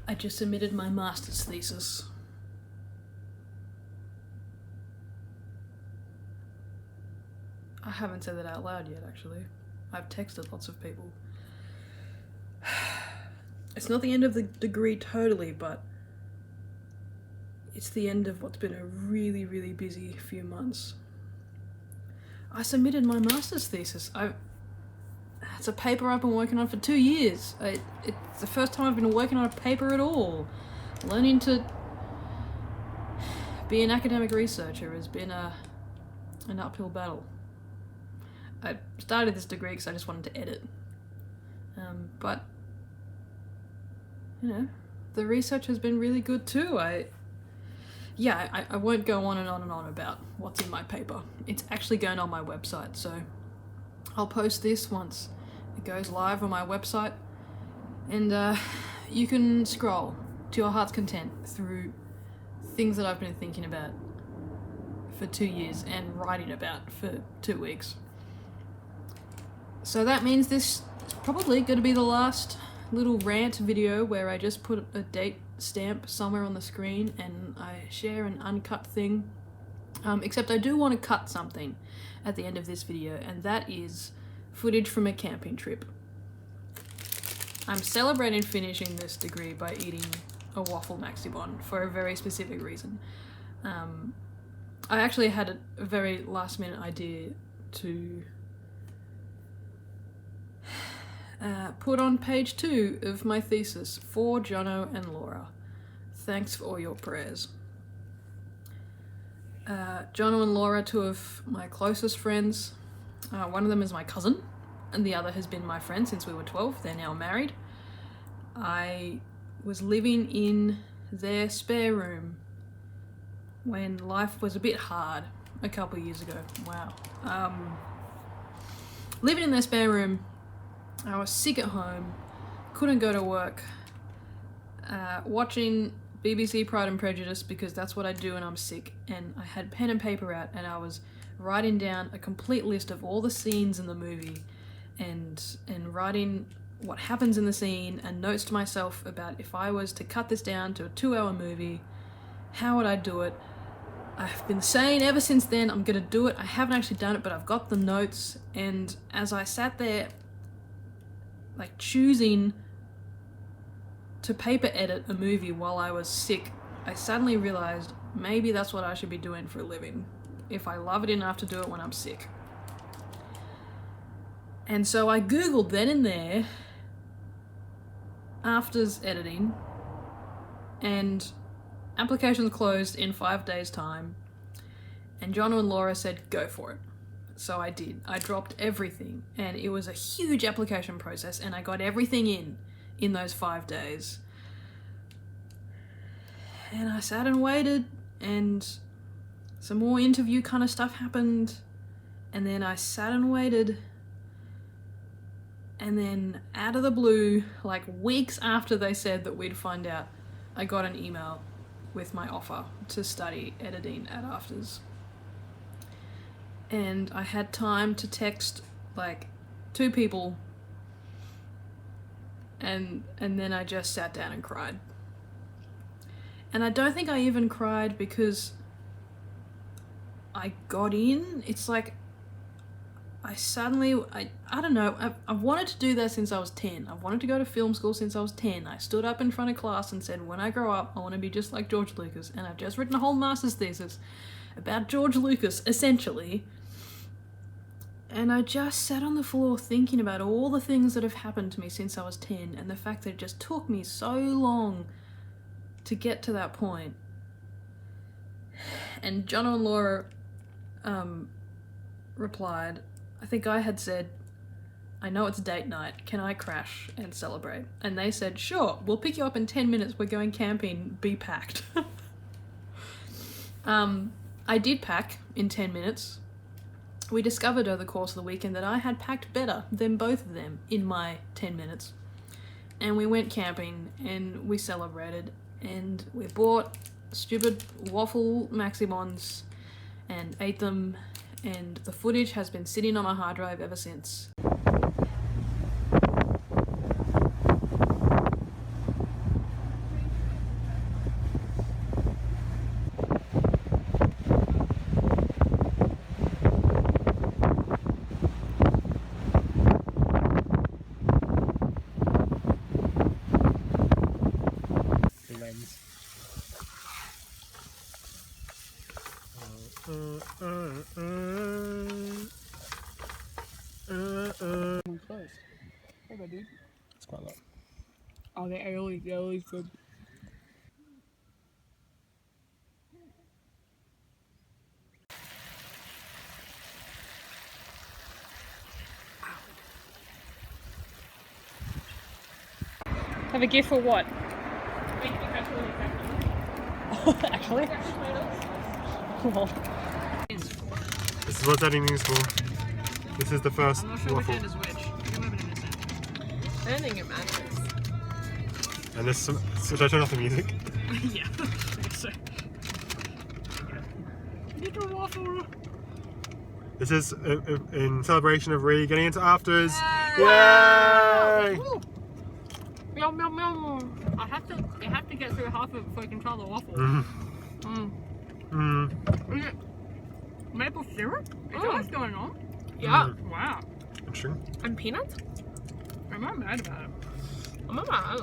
I just submitted my master's thesis. I haven't said that out loud yet, actually. I've texted lots of people. It's not the end of the degree totally, but it's the end of what's been a really, really busy few months. I submitted my master's thesis. It's a paper I've been working on for 2 years. It's the first time I've been working on a paper at all. Learning to be an academic researcher has been an uphill battle. I started this degree because I just wanted to edit. But, you know, the research has been really good too. I won't go on and on and on about what's in my paper. It's actually going on my website, so I'll post this once it goes live on my website, and you can scroll to your heart's content through things that I've been thinking about for 2 years and writing about for 2 weeks. So that means this is probably going to be the last little rant video where I just put a date stamp somewhere on the screen and I share an uncut thing. Except I do want to cut something at the end of this video, and that is footage from a camping trip. I'm celebrating finishing this degree by eating a waffle maximon for a very specific reason. I actually had a very last minute idea to put on page 2 of my thesis for Jono and Laura. Thanks for all your prayers. Jono and Laura, 2 of my closest friends. One of them is my cousin, and the other has been my friend since we were 12. They're now married. I was living in their spare room when life was a bit hard a couple years ago. Wow. Living in their spare room, I was sick at home, couldn't go to work, watching BBC Pride and Prejudice because that's what I do when I'm sick, and I had pen and paper out and I was writing down a complete list of all the scenes in the movie and writing what happens in the scene and notes to myself about if I was to cut this down to a 2-hour movie, how would I do it? I've been saying ever since then I'm gonna do it. I haven't actually done it, but I've got the notes, and as I sat there like choosing to paper edit a movie while I was sick, I suddenly realized maybe that's what I should be doing for a living if I love it enough to do it when I'm sick. And so I googled then and there afters editing, and applications closed in 5 days time, and Jono and Laura said go for it. So I did. I dropped everything, and it was a huge application process, and I got everything in those 5 days. And I sat and waited, and some more interview kind of stuff happened, and then I sat and waited, and then out of the blue, like weeks after they said that we'd find out, I got an email with my offer to study editing at Afters. And I had time to text like 2 people, and then I just sat down and cried. And I don't think I even cried because I got in. It's like I don't know, I've wanted to do that since I was 10. I've wanted to go to film school since I was 10. I stood up in front of class and said, when I grow up, I want to be just like George Lucas. And I've just written a whole master's thesis about George Lucas, essentially. And I just sat on the floor thinking about all the things that have happened to me since I was 10, and the fact that it just took me so long to get to that point. And Jono and Laura replied, I think I had said, I know it's date night, can I crash and celebrate? And they said, sure, we'll pick you up in 10 minutes, we're going camping, be packed. I did pack in 10 minutes. We discovered over the course of the weekend that I had packed better than both of them in my 10 minutes. And we went camping and we celebrated, and we bought stupid waffle maximons and ate them, and the footage has been sitting on my hard drive ever since. It's quite a lot. Oh, the aioli is good. Have a gift for what? Actually? Cool. This is what editing is for. This is the first I'm not sure waffle. which end is which. You can move it in this end. I don't think it matters. And this, should I turn off the music? Yeah, I guess so. Get a waffle. This is in celebration of Ree getting into afters. Yay! Yay! Woo! Yum yum yum. You have to get through half of it before you can try the waffle. Mm. Mm. Mm. Is it maple syrup? Is that what's going on? Yeah. Wow. Interesting. And peanuts? I'm not mad about it. I'm not mad.